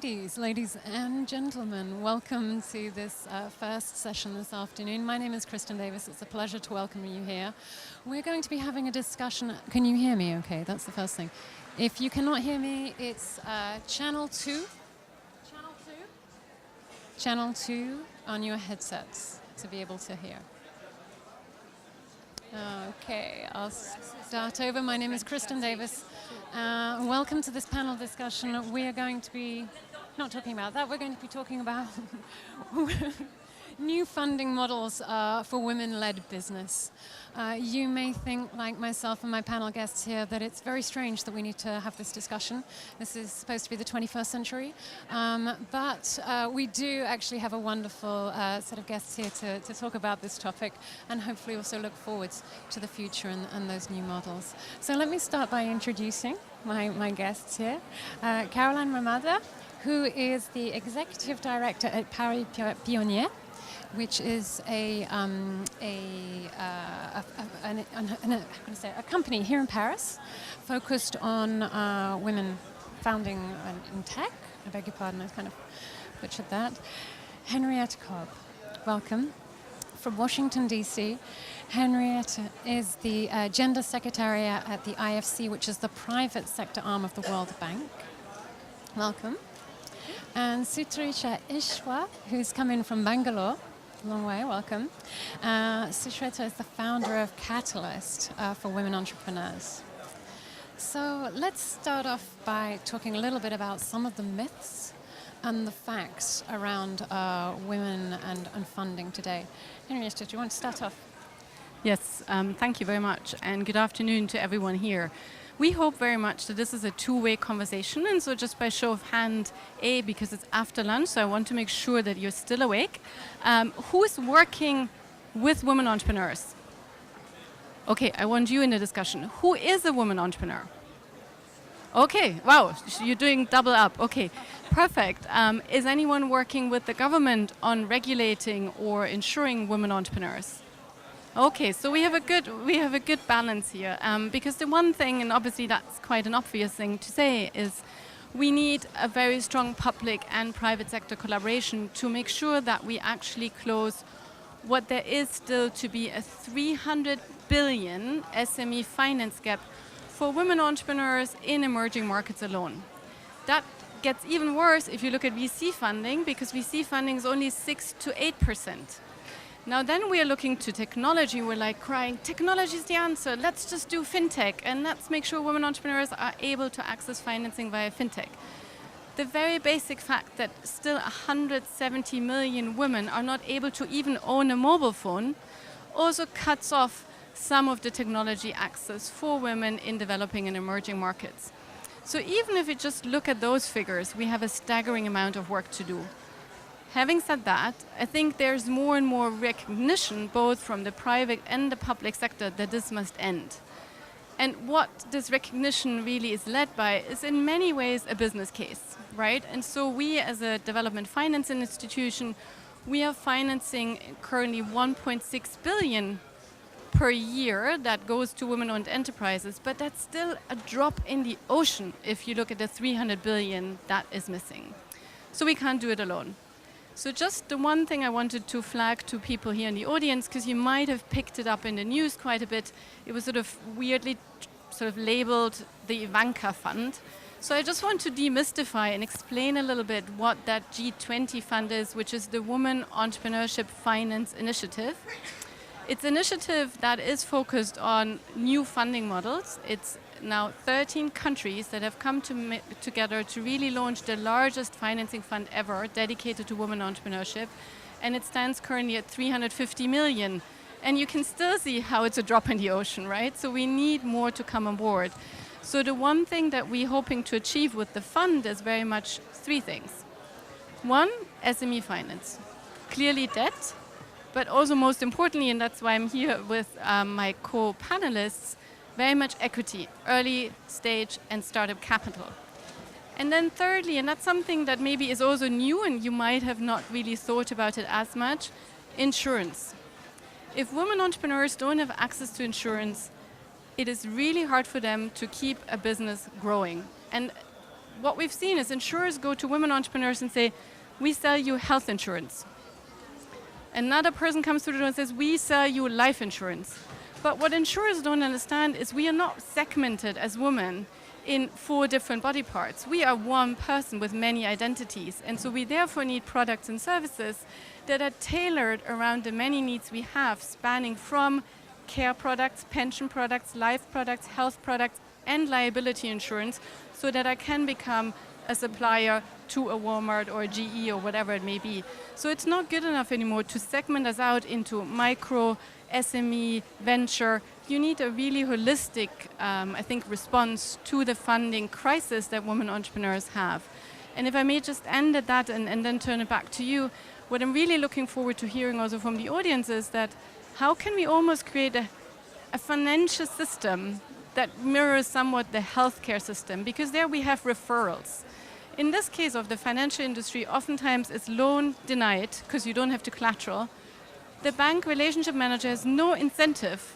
Ladies and gentlemen, welcome to this first session this afternoon. My name is Kristen Davis. It's a pleasure to welcome you here. We're going to be having a discussion. Can you hear me okay? That's the first thing. If you cannot hear me, it's channel 2. Channel 2 on your headsets to be able to hear. Okay, I'll start over. My name is Kristen Davis. Welcome to this panel discussion. We are going to be not talking about that. We're going to be talking about new funding models for women-led business. You may think, like myself and my panel guests here, that it's very strange that we need to have this discussion. This is supposed to be the 21st century. But we do actually have a wonderful set of guests here to talk about this topic and hopefully also look forward to the future and those new models. So let me start by introducing my guests here. Caroline Ramada, who is the Executive Director at Paris Pionnier, which is a company here in Paris focused on women founding in tech. I beg your pardon, I kind of butchered that. Henriette Kolb, welcome. From Washington, D.C. Henriette is the Gender Secretary at the IFC, which is the private sector arm of the World Bank. Welcome. And Sucharita Eashwar, who's come in from Bangalore. Long way, welcome. Sucharita is the founder of Catalyst for women entrepreneurs. So let's start off by talking a little bit about some of the myths and the facts around women and funding today. Henriette, do you want to start off? Yes, thank you very much, and good afternoon to everyone here. We hope very much that this is a two-way conversation, and so just by show of hand, because it's after lunch, so I want to make sure that you're still awake. Who is working with women entrepreneurs? Okay, I want you in the discussion. Who is a woman entrepreneur? Okay, wow, you're doing double up. Okay, perfect. Is anyone working with the government on regulating or ensuring women entrepreneurs? Okay, so we have a good balance here, because the one thing, and obviously that's quite an obvious thing to say, is we need a very strong public and private sector collaboration to make sure that we actually close what there is still to be a 300 billion SME finance gap for women entrepreneurs in emerging markets alone. That gets even worse if you look at VC funding, because VC funding is only 6 to 8%. Now then we are looking to technology, we're like crying, technology is the answer, let's just do fintech and let's make sure women entrepreneurs are able to access financing via fintech. The very basic fact that still 170 million women are not able to even own a mobile phone also cuts off some of the technology access for women in developing and emerging markets. So even if we just look at those figures, we have a staggering amount of work to do. Having said that, I think there's more and more recognition, both from the private and the public sector, that this must end. And what this recognition really is led by is in many ways a business case, right? And so we as a development finance institution, we are financing currently 1.6 billion per year that goes to women-owned enterprises, but that's still a drop in the ocean if you look at the 300 billion that is missing. So we can't do it alone. So just the one thing I wanted to flag to people here in the audience, because you might have picked it up in the news quite a bit, it was sort of weirdly labeled the Ivanka Fund. So I just want to demystify and explain a little bit what that G20 fund is, which is the Women Entrepreneurship Finance Initiative. It's an initiative that is focused on new funding models. It's now 13 countries that have come together to really launch the largest financing fund ever dedicated to women entrepreneurship, and it stands currently at 350 million. And you can still see how it's a drop in the ocean, right? So we need more to come on board. So the one thing that we're hoping to achieve with the fund is very much three things. One, SME finance, clearly debt, but also most importantly, and that's why I'm here with my co-panelists, very much equity, early stage and startup capital. And then thirdly, and that's something that maybe is also new and you might have not really thought about it as much, insurance. If women entrepreneurs don't have access to insurance, it is really hard for them to keep a business growing. And what we've seen is insurers go to women entrepreneurs and say, we sell you health insurance. Another person comes through the door and says, we sell you life insurance. But what insurers don't understand is we are not segmented as women in 4 different body parts. We are one person with many identities. And so we therefore need products and services that are tailored around the many needs we have, spanning from care products, pension products, life products, health products, and liability insurance, so that I can become a supplier to a Walmart or a GE or whatever it may be. So it's not good enough anymore to segment us out into micro, SME, venture. You need a really holistic, I think, response to the funding crisis that women entrepreneurs have. And if I may just end at that and then turn it back to you, what I'm really looking forward to hearing also from the audience is that how can we almost create a financial system that mirrors somewhat the healthcare system? Because there we have referrals. In this case of the financial industry, oftentimes it's loan denied because you don't have the collateral. The bank relationship manager has no incentive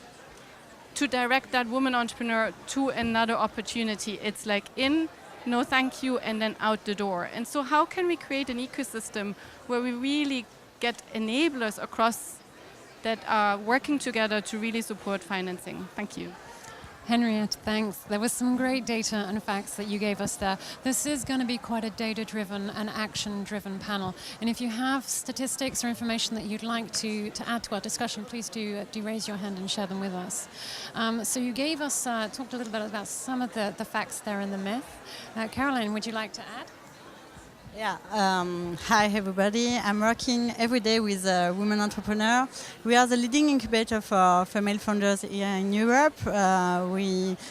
to direct that woman entrepreneur to another opportunity. It's like in, no thank you, and then out the door. And so how can we create an ecosystem where we really get enablers across that are working together to really support financing? Thank you. Henriette, thanks. There was some great data and facts that you gave us there. This is going to be quite a data-driven and action-driven panel. And if you have statistics or information that you'd like to add to our discussion, please do raise your hand and share them with us. So you gave us, talked a little bit about some of the facts there in the myth. Caroline, would you like to add? Yeah, hi everybody. I'm working every day with a women entrepreneur. We are the leading incubator for female founders here in Europe.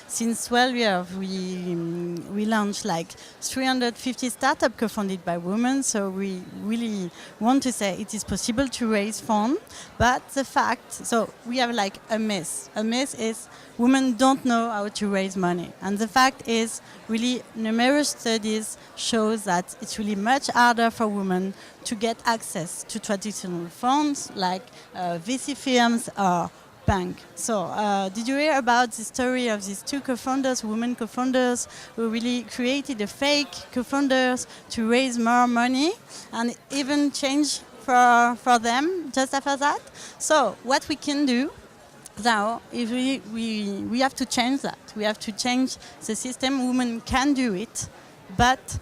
Since 12 years, we launched like 350 startups co-funded by women. So we really want to say it is possible to raise funds. But the fact, so we have like a myth. A myth is women don't know how to raise money. And the fact is really numerous studies shows that it's really much harder for women to get access to traditional funds like VC firms or bank. So did you hear about the story of these 2 co-founders, women co-founders, who really created a fake co-founders to raise more money and even change for them just after that? So what we can do now, if we have to change that. We have to change the system. Women can do it, but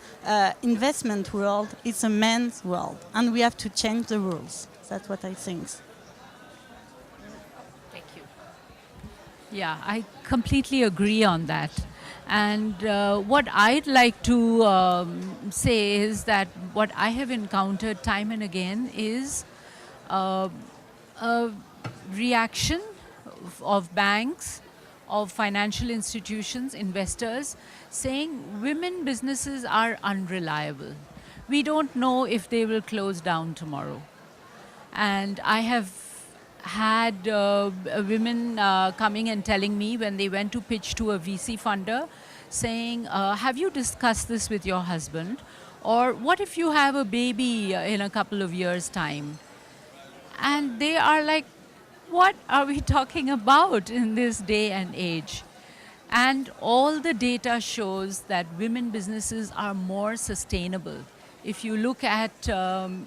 investment world is a man's world, and we have to change the rules. That's what I think. Thank you. Yeah, I completely agree on that. And what I'd like to say is that what I have encountered time and again is a reaction of banks, of financial institutions, investors, saying women businesses are unreliable. We don't know if they will close down tomorrow. And I have had women coming and telling me when they went to pitch to a VC funder, saying, have you discussed this with your husband? Or what if you have a baby in a couple of years' time? And they are like, what are we talking about in this day and age? And all the data shows that women businesses are more sustainable. If you look at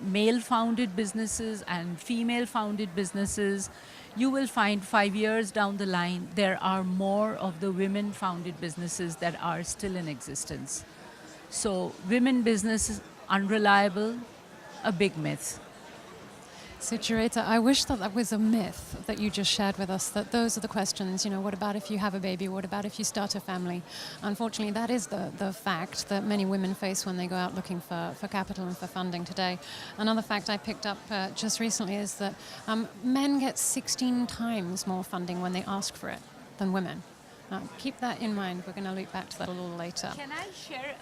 male-founded businesses and female-founded businesses, you will find 5 years down the line, there are more of the women-founded businesses that are still in existence. So women businesses, unreliable, a big myth. Sucharita, I wish that was a myth that you just shared with us, that those are the questions, what about if you have a baby? What about if you start a family? Unfortunately, that is the fact that many women face when they go out looking for capital and for funding today. Another fact I picked up just recently is that men get 16 times more funding when they ask for it than women. Keep that in mind. We're going to loop back to that a little later. Can I share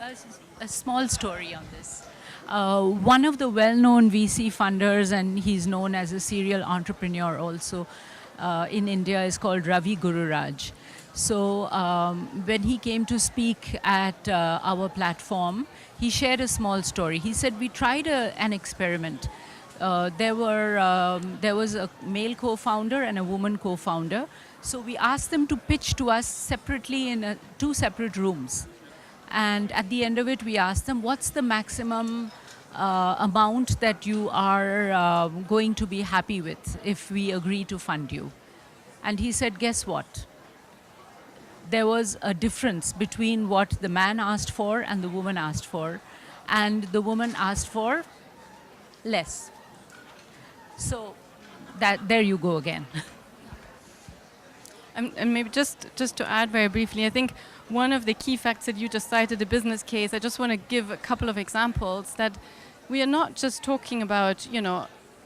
a small story on this? One of the well-known VC funders, and he's known as a serial entrepreneur also in India, is called Ravi Gururaj. So when he came to speak at our platform, he shared a small story. He said, we tried an experiment. There was a male co-founder and a woman co-founder. So we asked them to pitch to us separately in 2 separate rooms. And at the end of it, we asked them, what's the maximum amount that you are going to be happy with if we agree to fund you? And he said, guess what? There was a difference between what the man asked for and the woman asked for. And the woman asked for less. So there you go again. And maybe just to add very briefly, I think one of the key facts that you just cited, the business case, I just want to give a couple of examples that we are not just talking about,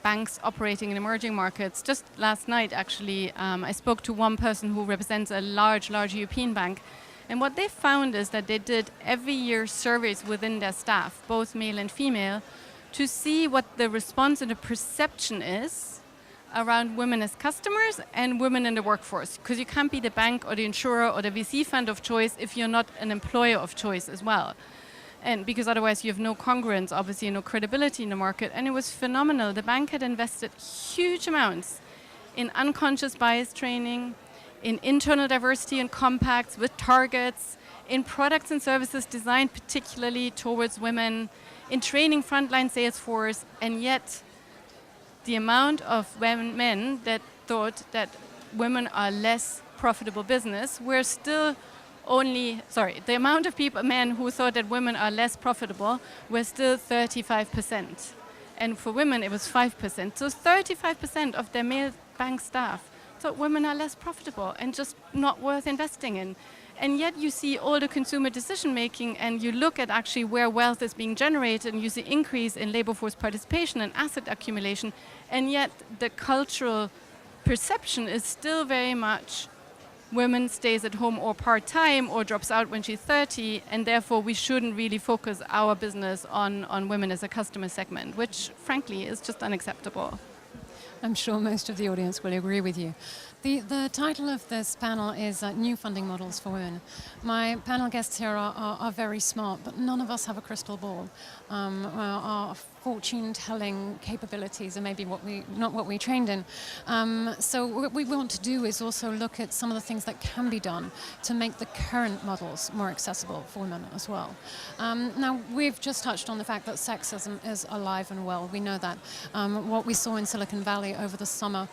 banks operating in emerging markets. Just last night, actually, I spoke to one person who represents a large European bank. And what they found is that they did every year surveys within their staff, both male and female, to see what the response and the perception is around women as customers and women in the workforce. Because you can't be the bank or the insurer or the VC fund of choice if you're not an employer of choice as well. And because otherwise you have no congruence, obviously no credibility in the market. And it was phenomenal. The bank had invested huge amounts in unconscious bias training, in internal diversity and compacts with targets, in products and services designed particularly towards women, in training frontline sales force, and yet the amount of men that thought that women are less profitable business were still the amount of men who thought that women are less profitable were still 35%. And for women, it was 5%. So 35% of their male bank staff thought women are less profitable and just not worth investing in. And yet you see all the consumer decision making, and you look at actually where wealth is being generated, and you see increase in labor force participation and asset accumulation, and yet the cultural perception is still very much women stays at home or part-time or drops out when she's 30, and therefore we shouldn't really focus our business on women as a customer segment, which frankly is just unacceptable. I'm sure most of the audience will agree with you. The title of this panel is New Funding Models for Women. My panel guests here are very smart, but none of us have a crystal ball. Our fortune-telling capabilities are maybe not what we trained in. So what we want to do is also look at some of the things that can be done to make the current models more accessible for women as well. Now, we've just touched on the fact that sexism is alive and well. We know that. What we saw in Silicon Valley over the summer,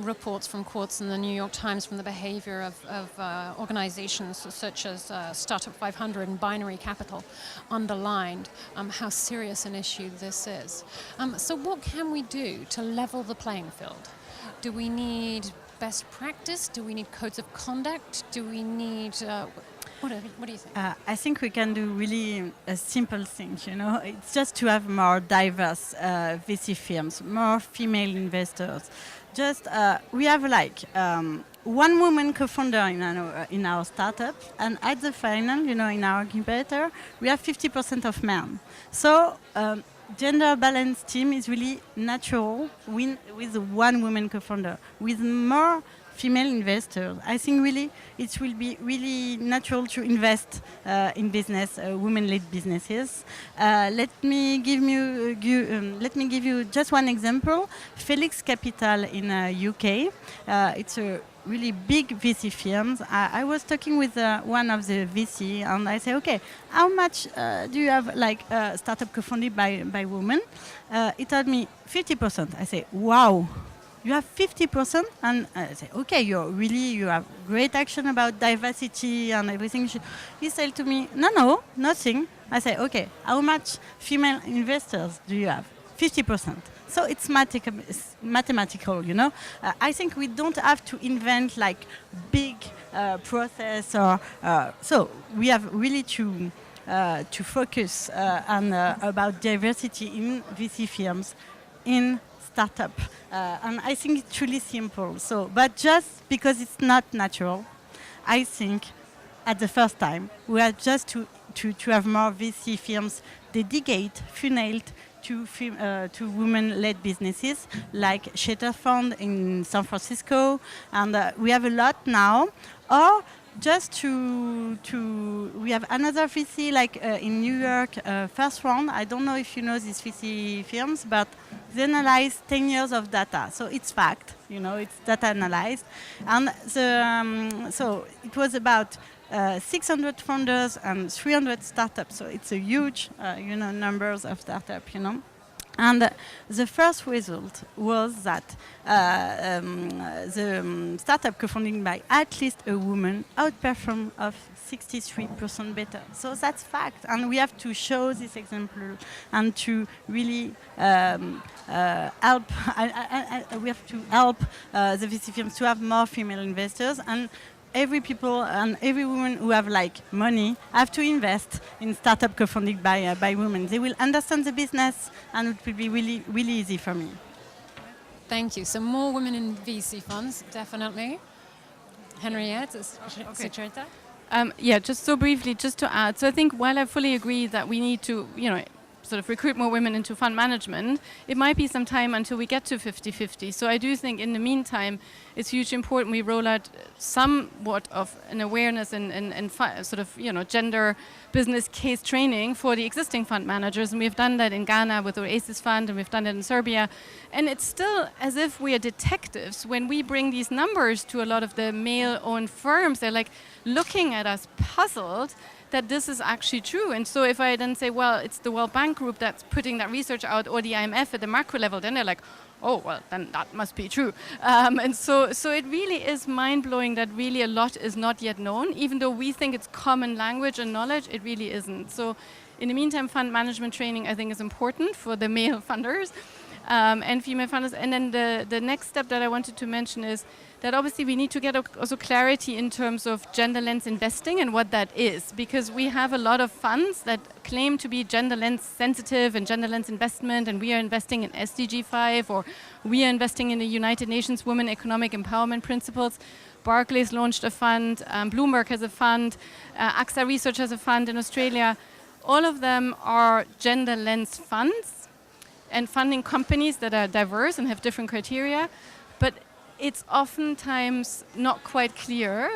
reports from Quartz and the New York Times from the behavior of organizations such as Startup 500 and Binary Capital underlined how serious an issue this is. So what can we do to level the playing field? Do we need best practice? Do we need codes of conduct? Do we need... What do you think? I think we can do really a simple thing, It's just to have more diverse VC firms, more female investors. Just we have one woman co-founder in our startup, and at the final, in our incubator, we have 50% of men. So gender balance team is really natural with one woman co-founder. With more female investors, I think really it will be really natural to invest in business, women-led businesses. Let me give you just one example. Felix Capital in UK. It's a really big VC firms. I was talking with one of the VC, and I say, okay, how much do you have startup co-funded by women? He told me 50%. I say, wow. You have 50%, and I say, okay, you have great action about diversity and everything. He said to me, no, nothing. I say, okay, how much female investors do you have? 50%. So it's mathematical, I think we don't have to invent big process so we have really to focus on about diversity in VC firms, in startup, and I think it's really simple. So, but just because it's not natural, I think at the first time we are just to have more VC firms dedicated, funneled to women-led businesses like Shatter Fund in San Francisco, and we have a lot now. Or just we have another VC like in New York, first round. I don't know if you know these VC firms, but they analyze 10 years of data, so it's fact. It's data analyzed, and so it was about 600 founders and 300 startups. So it's a huge, numbers of startups. And the first result was that the startup co-founding by at least a woman outperformed of 63% better. So that's fact, and we have to show this example and to really help. We have to help the VC firms to have more female investors, and every people and every woman who have money have to invest in startup co-funded by women. They will understand the business, and it will be really, really easy for me. Thank you. So more women in VC funds, definitely. Henriette, Sucharita? Just so briefly, just to add. So I think while I fully agree that we need to, sort of recruit more women into fund management, it might be some time until we get to 50-50. So I do think in the meantime, it's hugely important we roll out somewhat of an awareness and sort of, gender business case training for the existing fund managers. And we've done that in Ghana with our ACES fund, and we've done it in Serbia. And it's still as if we are detectives when we bring these numbers to a lot of the male-owned firms. They're looking at us puzzled that this is actually true. And so if I then say, well, it's the World Bank Group that's putting that research out, or the IMF at the macro level, then they're like, oh, well, then that must be true. And so it really is mind-blowing that really a lot is not yet known. Even though we think it's common language and knowledge, it really isn't. So in the meantime, fund management training, I think, is important for the male funders and female funders. And then the next step that I wanted to mention is that obviously we need to get also clarity in terms of gender lens investing and what that is, because we have a lot of funds that claim to be gender lens sensitive and gender lens investment, and we are investing in SDG 5, or we are investing in the United Nations Women Economic Empowerment Principles. Barclays launched a fund, Bloomberg has a fund, AXA Research has a fund in Australia. All of them are gender lens funds and funding companies that are diverse and have different criteria, but it's oftentimes not quite clear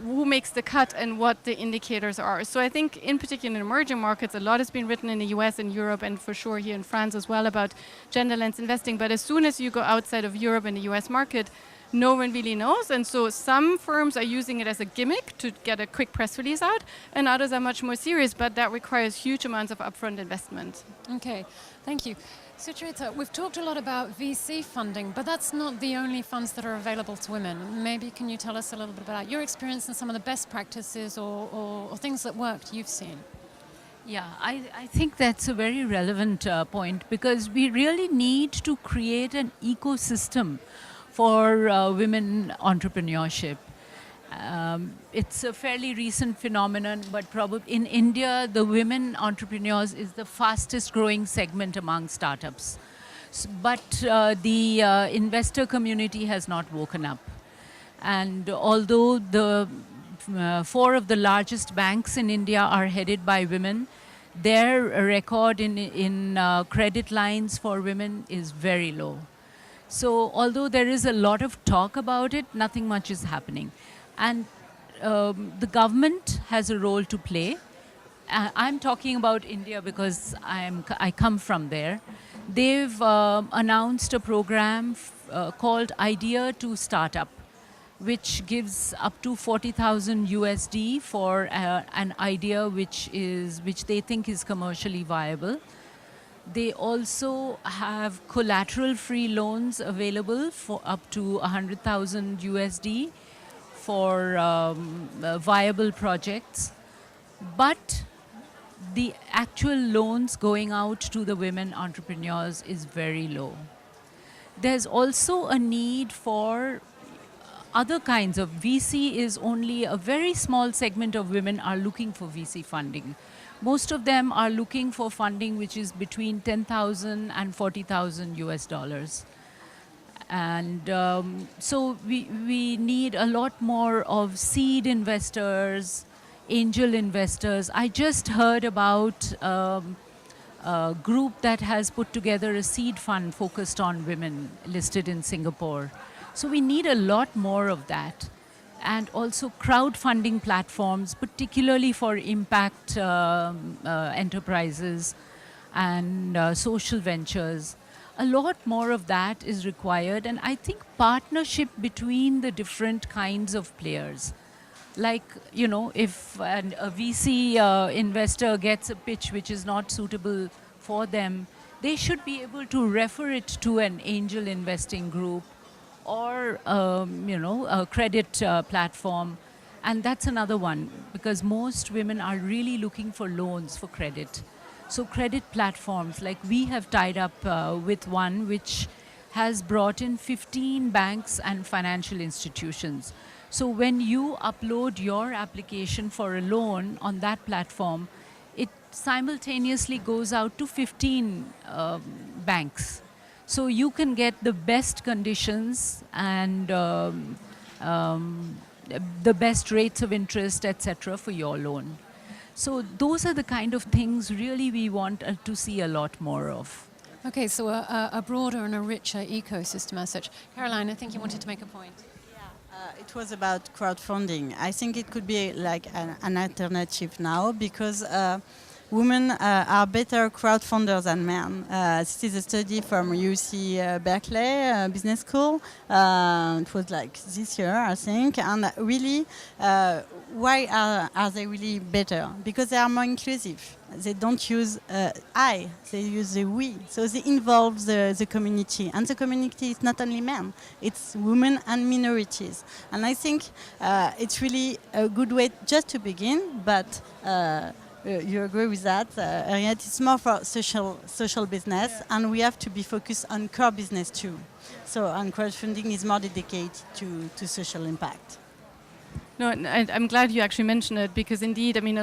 who makes the cut and what the indicators are. So I think in particular in emerging markets, a lot has been written in the US and Europe, and for sure here in France as well, about gender lens investing. But as soon as you go outside of Europe and the US market, no one really knows. And so some firms are using it as a gimmick to get a quick press release out, and others are much more serious, but that requires huge amounts of upfront investment. Okay, thank you. Sucharita, we've talked a lot about VC funding, but that's not the only funds that are available to women. Maybe can you tell us a little bit about your experience and some of the best practices or things that worked you've seen? Yeah, I think that's a very relevant point, because we really need to create an ecosystem for women entrepreneurship. It's a fairly recent phenomenon, but probably in India, the women entrepreneurs is the fastest growing segment among startups. But the investor community has not woken up. And although the 4 of the largest banks in India are headed by women, their record in credit lines for women is very low. So although there is a lot of talk about it, nothing much is happening. And the government has a role to play. I'm talking about India because I come from there. They've announced a program called Idea to Startup, which gives up to 40,000 USD for an idea which they think is commercially viable. They also have collateral-free loans available for up to 100,000 USD for viable projects, but the actual loans going out to the women entrepreneurs is very low. There's also a need for other kinds of VC. Is only a very small segment of women are looking for VC funding. Most of them are looking for funding which is between 10,000 and 40,000 US dollars. And so we need a lot more of seed investors, angel investors. I just heard about a group that has put together a seed fund focused on women listed in Singapore. So we need a lot more of that. and also crowdfunding platforms, particularly for impact enterprises and social ventures. A lot more of that is required, and I think partnership between the different kinds of players. Like, if a VC investor gets a pitch which is not suitable for them, they should be able to refer it to an angel investing group or, a credit platform. And that's another one, because most women are really looking for loans for credit. So credit platforms, like we have tied up with one which has brought in 15 banks and financial institutions. So when you upload your application for a loan on that platform, it simultaneously goes out to 15 banks. So you can get the best conditions and the best rates of interest, etc., for your loan. So those are the kind of things really we want to see a lot more of. Okay, so a broader and a richer ecosystem as such. Caroline, I think you wanted to make a point. It was about crowdfunding. I think it could be like an alternative now, because women are better crowdfunders than men. This is a study from UC Berkeley Business School. It was like this year, I think. And really, why are they really better? Because they are more inclusive. They don't use I, they use the we. So they involve the community. And the community is not only men, it's women and minorities. And I think it's really a good way just to begin, but you agree with that, Henriette? It's more for social business, and we have to be focused on core business too. So, and crowdfunding is more dedicated to social impact. No, I'm glad you actually mentioned it, because indeed, I mean,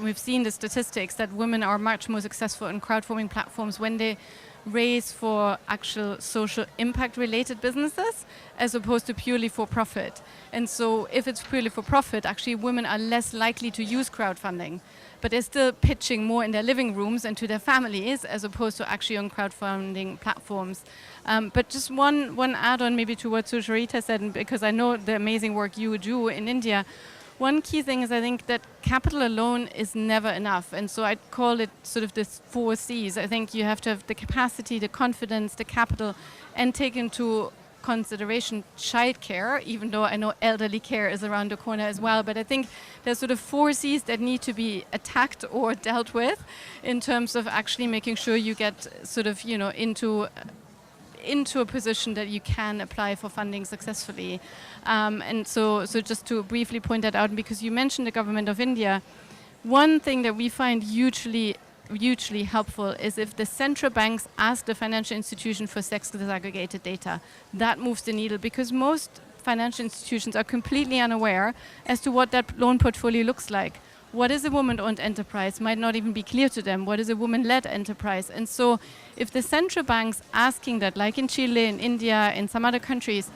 we've seen the statistics that women are much more successful in crowdfunding platforms when they raise for actual social impact related businesses as opposed to purely for profit. And so if it's purely for profit, actually women are less likely to use crowdfunding, but they're still pitching more in their living rooms and to their families as opposed to actually on crowdfunding platforms. But just one add-on maybe to what Sucharita said, and because I know the amazing work you do in India, one key thing is I think that capital alone is never enough. And so I'd call it sort of this 4 C's. I think you have to have the capacity, the confidence, the capital, and take into consideration childcare, even though I know elderly care is around the corner as well. But I think there's sort of 4 C's that need to be attacked or dealt with in terms of actually making sure you get sort of, into a position that you can apply for funding successfully. And so just to briefly point that out, because you mentioned the government of India, one thing that we find hugely helpful is if the central banks ask the financial institution for sex disaggregated data. That moves the needle, because most financial institutions are completely unaware as to what that loan portfolio looks like. What is a woman-owned enterprise might not even be clear to them. What is a woman-led enterprise? And so if the central banks asking that, like in Chile, in India, in some other countries,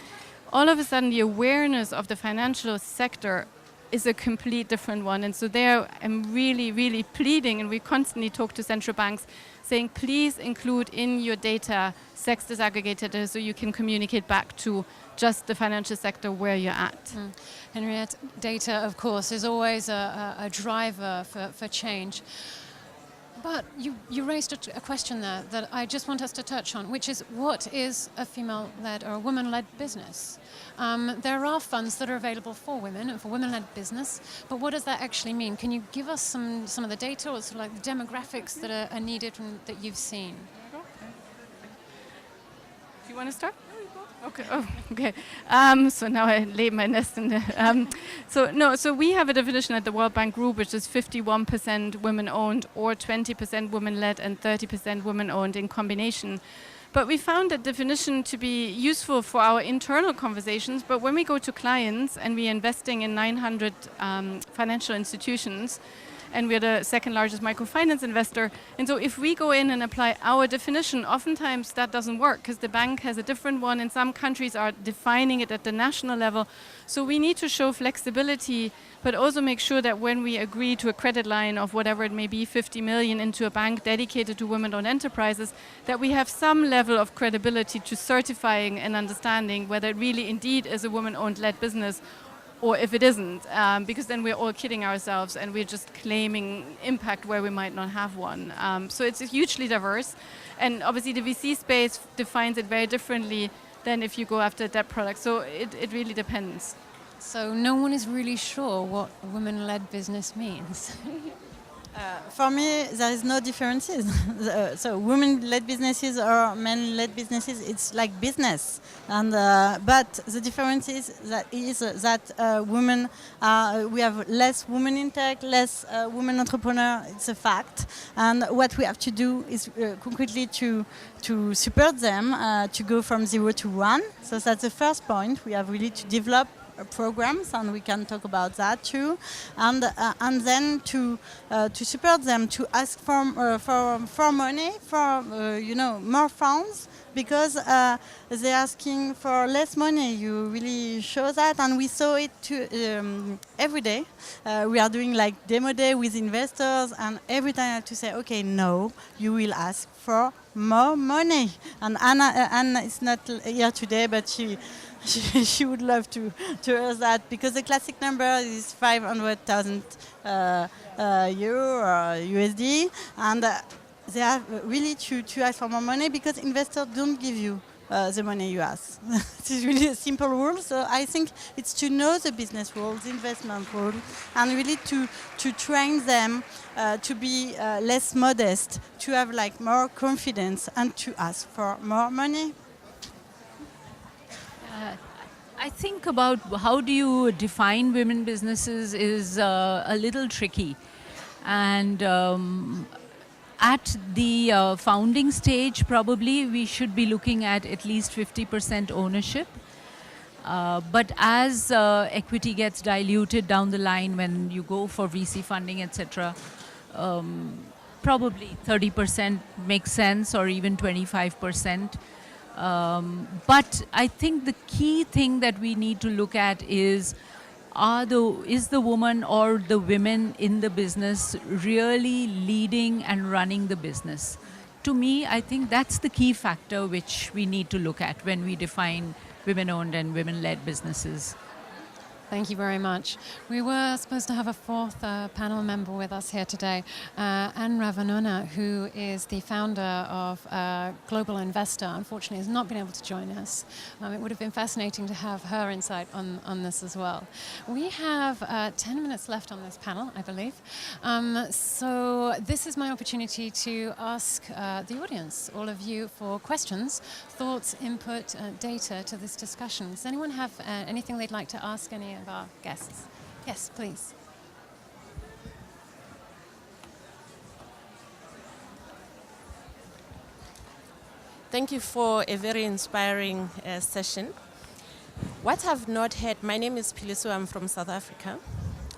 all of a sudden the awareness of the financial sector is a complete different one. And so there I'm really, really pleading, and we constantly talk to central banks, saying please include in your data sex disaggregated data so you can communicate back to just the financial sector where you're at. Henriette, data, of course, is always a driver for change. But you raised a question there that I just want us to touch on, which is what is a female-led or a woman-led business? There are funds that are available for women and for women-led business, but what does that actually mean? Can you give us some of the data or sort of like the demographics that are needed that you've seen? Do you want to start? Okay. Oh, okay. So now I laid my nest in there. So we have a definition at the World Bank Group, which is 51% women-owned, or 20% women-led, and 30% women-owned in combination. But we found that definition to be useful for our internal conversations. But when we go to clients and we're investing in 900 financial institutions, and we're the second largest microfinance investor. And so if we go in and apply our definition, oftentimes that doesn't work because the bank has a different one, and some countries are defining it at the national level. So we need to show flexibility, but also make sure that when we agree to a credit line of whatever it may be, 50 million into a bank dedicated to women-owned enterprises, that we have some level of credibility to certifying and understanding whether it really indeed is a woman-owned led business, or if it isn't, because then we're all kidding ourselves and we're just claiming impact where we might not have one. So it's hugely diverse, and obviously the VC space defines it very differently than if you go after debt products. So it really depends. So no one is really sure what women-led business means. For me, there is no differences. So women-led businesses or men-led businesses, it's like business. And but the difference is that women, we have less women in tech, less women entrepreneurs. It's a fact. And what we have to do is concretely to support them to go from 0 to 1. So that's the first point. We have really to develop programs, and we can talk about that too, and then to support them to ask for money, for more funds, because they're asking for less money. You really show that, and we saw it every day. We are doing like demo day with investors, and every time I have to say, okay, no, you will ask for more money. And Anna is not here today, but she would love to hear that, because the classic number is 500,000 euro or USD, and they have really to ask for more money, because investors don't give you the money you ask. It's really a simple rule. So I think it's to know the business rules, the investment rules, and really to train them to be less modest, to have like more confidence, and to ask for more money. I think about how do you define women businesses is a little tricky. And at the founding stage, probably we should be looking at least 50% ownership. But as equity gets diluted down the line when you go for VC funding, etc., probably 30% makes sense, or even 25%. But I think the key thing that we need to look at is the woman or the women in the business really leading and running the business? To me, I think that's the key factor which we need to look at when we define women-owned and women-led businesses. Thank you very much. We were supposed to have a fourth panel member with us here today, Anne Ravanona, who is the founder of Global Investor. Unfortunately, has not been able to join us. It would have been fascinating to have her insight on this as well. We have 10 minutes left on this panel, I believe. So this is my opportunity to ask the audience, all of you, for questions, thoughts, input, data to this discussion. Does anyone have anything they'd like to ask any of our guests? Yes, please. Thank you for a very inspiring session. What I've not heard, my name is Piliso, I'm from South Africa.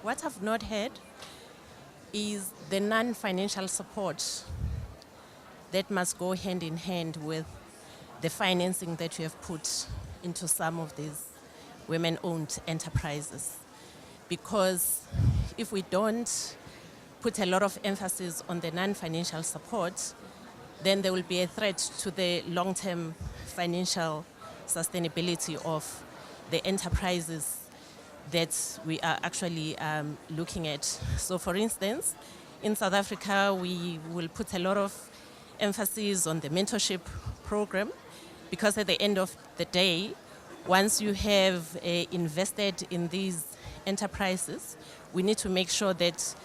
What I've not heard is the non-financial support that must go hand in hand with the financing that you have put into some of these women-owned enterprises. Because if we don't put a lot of emphasis on the non-financial support, then there will be a threat to the long-term financial sustainability of the enterprises that we are actually looking at. So for instance, in South Africa, we will put a lot of emphasis on the mentorship program, because at the end of the day, once you have invested in these enterprises, we need to make sure that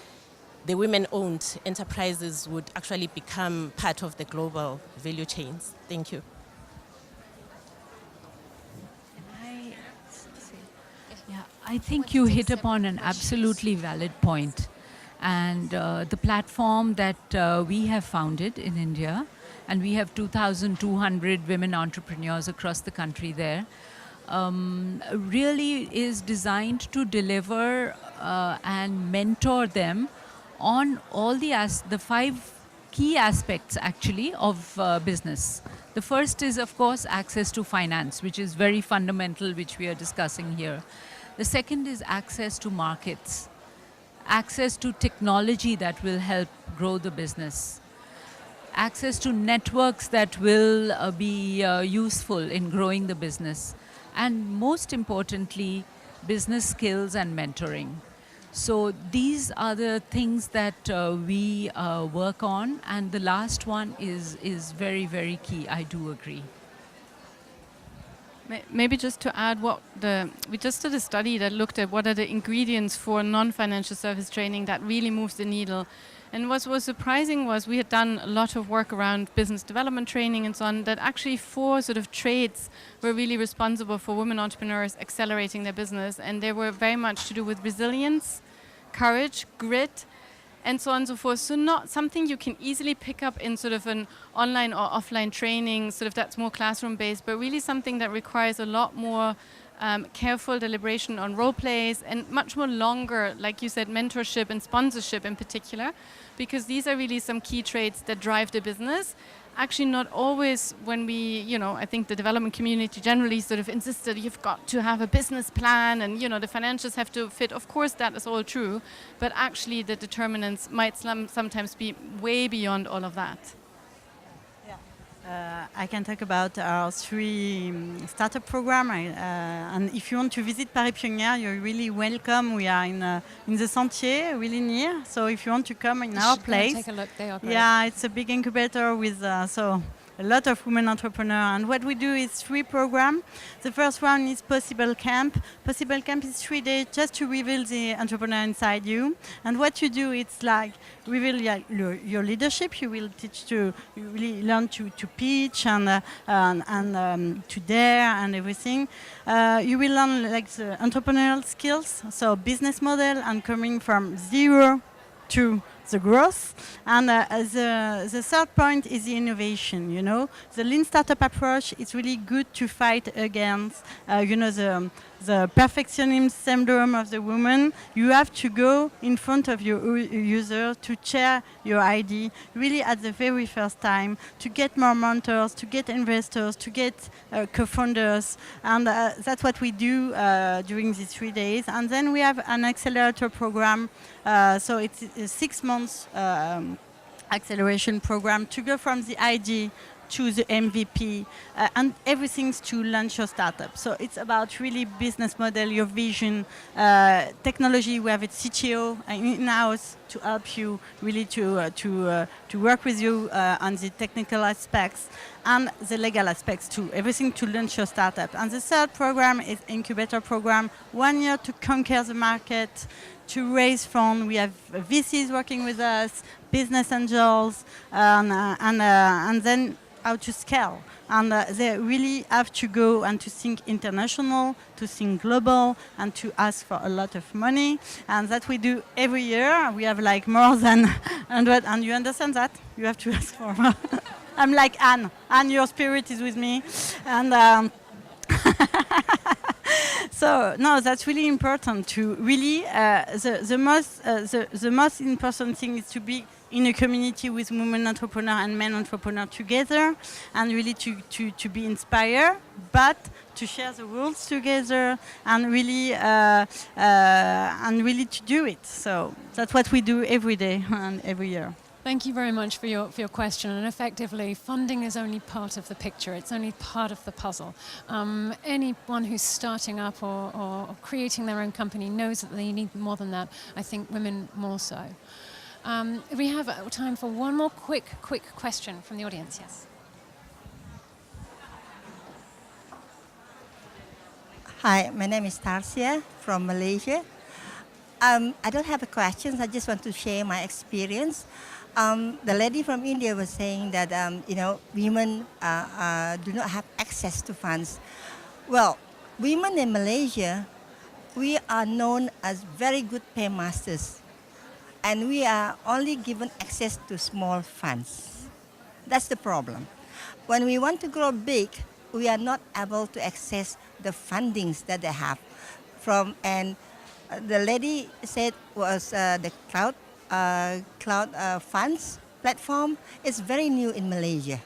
the women-owned enterprises would actually become part of the global value chains. Thank you. I think you hit upon an absolutely valid point. And the platform that we have founded in India, and we have 2,200 women entrepreneurs across the country there, really is designed to deliver and mentor them on all the 5 key aspects actually of business. The first is, of course, access to finance, which is very fundamental, which we are discussing here. The second is access to markets, access to technology that will help grow the business, access to networks that will be useful in growing the business, and most importantly, business skills and mentoring. So these are the things that we work on, and the last one is very, very key. I do agree. Maybe just to add, we just did a study that looked at what are the ingredients for non-financial service training that really moves the needle. And what was surprising was we had done a lot of work around business development training and so on, that actually 4 sort of traits were really responsible for women entrepreneurs accelerating their business. And they were very much to do with resilience, courage, grit, and so on and so forth. So not something you can easily pick up in sort of an online or offline training, sort of that's more classroom based, but really something that requires a lot more careful deliberation on role plays and much more longer, like you said, mentorship and sponsorship in particular, because these are really some key traits that drive the business. Actually, not always when we, I think the development community generally sort of insisted you've got to have a business plan and, the financials have to fit. Of course, that is all true, but actually the determinants might sometimes be way beyond all of that. I can talk about our 3 startup program. And if you want to visit Paris Pionnier, you're really welcome. We are in the Sentier, really near. So if you want to come in our place, take a look. They are great. Yeah, it's a big incubator with a lot of women entrepreneurs. And what we do is 3 programs. The first one is Possible Camp. Possible Camp is 3 days just to reveal the entrepreneur inside you. And what you do, it's like reveal your leadership. You will you really learn to pitch and to dare and everything. You will learn like the entrepreneurial skills, so business model and coming from 0 to the growth. And the third point is the innovation, The lean startup approach is really good to fight against, the perfectionism syndrome of the woman. You have to go in front of your user to share your idea really at the very first time, to get more mentors, to get investors, to get co-founders. And that's what we do during these 3 days. And then we have an accelerator program. So it's a 6 months acceleration program to go from the idea to the MVP, and everything's to launch your startup. So it's about really business model, your vision, technology. We have a CTO in-house to help you really to work with you on the technical aspects and the legal aspects too. Everything to launch your startup. And the third program is incubator program. 1 year to conquer the market, to raise funds. We have VCs working with us, business angels, and then how to scale. And they really have to go and to think international, to think global, and to ask for a lot of money. And that we do every year. We have like more than 100, and you understand that? You have to ask for more. I'm like Anne. Anne, your spirit is with me. And so no, that's really important to really the most important thing is to be in a community with women entrepreneurs and men entrepreneurs together, and really to be inspired, but to share the rules together and really to do it. So that's what we do every day and every year. Thank you very much for your question. And effectively, funding is only part of the picture. It's only part of the puzzle. Anyone who's starting up or creating their own company knows that they need more than that. I think women more so. We have time for one more quick question from the audience. Yes. Hi, my name is Tarsia from Malaysia. I don't have a question. I just want to share my experience. The lady from India was saying that women do not have access to funds. Well, women in Malaysia, we are known as very good paymasters, and we are only given access to small funds. That's the problem. When we want to grow big, we are not able to access the fundings that they have and the lady said was the cloud funds platform is very new in Malaysia,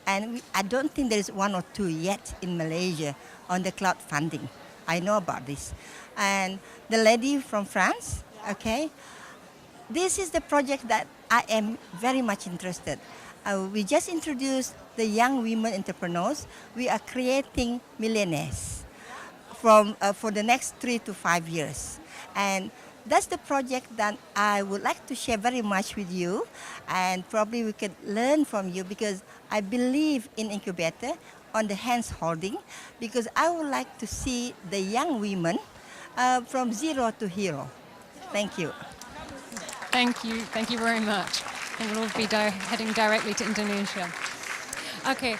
and I don't think there is 1 or 2 yet in Malaysia on the cloud funding. I know about this. And the lady from France, okay, this is the project that I am very much interested. We just introduced the young women entrepreneurs. We are creating millionaires for the next 3 to 5 years. And that's the project that I would like to share very much with you, and probably we could learn from you, because I believe in incubator on the hands holding, because I would like to see the young women from zero to hero. Thank you. Thank you very much. And we'll be heading directly to Indonesia. Okay,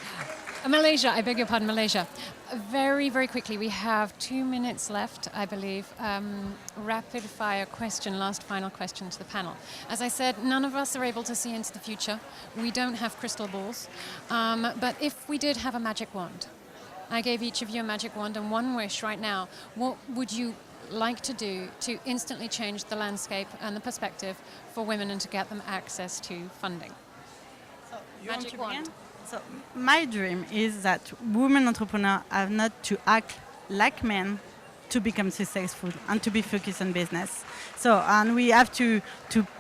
Malaysia, I beg your pardon, Malaysia. Very, very quickly, we have 2 minutes left, I believe. Rapid fire question, last final question to the panel. As I said, none of us are able to see into the future. We don't have crystal balls. But if we did have a magic wand, I gave each of you a magic wand and one wish right now, what would you like to do to instantly change the landscape and the perspective for women and to get them access to funding? So, magic wand. So my dream is that women entrepreneurs have not to act like men to become successful and to be focused on business. So, and we have to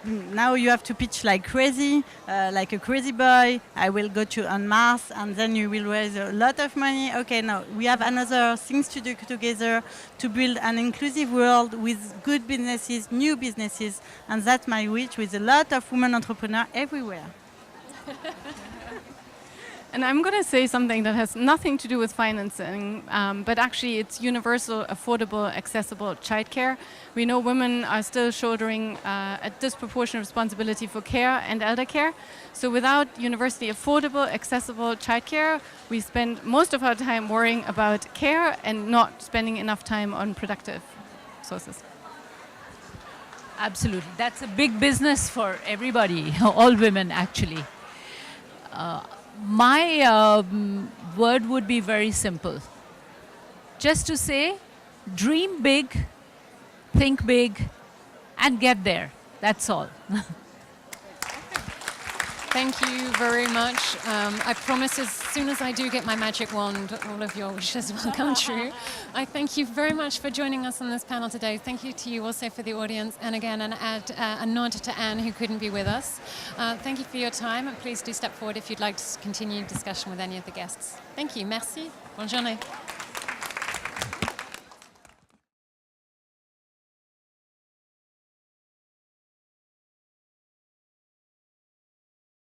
now you have to pitch like crazy, like a crazy boy. I will go to on Mars, and then you will raise a lot of money. Okay, no, we have another things to do together to build an inclusive world with good businesses, new businesses, and that's my wish, with a lot of women entrepreneurs everywhere. And I'm going to say something that has nothing to do with financing, but actually it's universal, affordable, accessible childcare. We know women are still shouldering a disproportionate responsibility for care and elder care. So without universally affordable, accessible childcare, we spend most of our time worrying about care and not spending enough time on productive sources. Absolutely. That's a big business for everybody, all women actually. My word would be very simple. Just to say, dream big, think big, and get there. That's all. Thank you very much. I promise as soon as I do get my magic wand, all of your wishes will come true. I thank you very much for joining us on this panel today. Thank you to you also for the audience. And again, a nod to Anne, who couldn't be with us. Thank you for your time. Please do step forward if you'd like to continue discussion with any of the guests. Thank you. Merci. Bonne journée.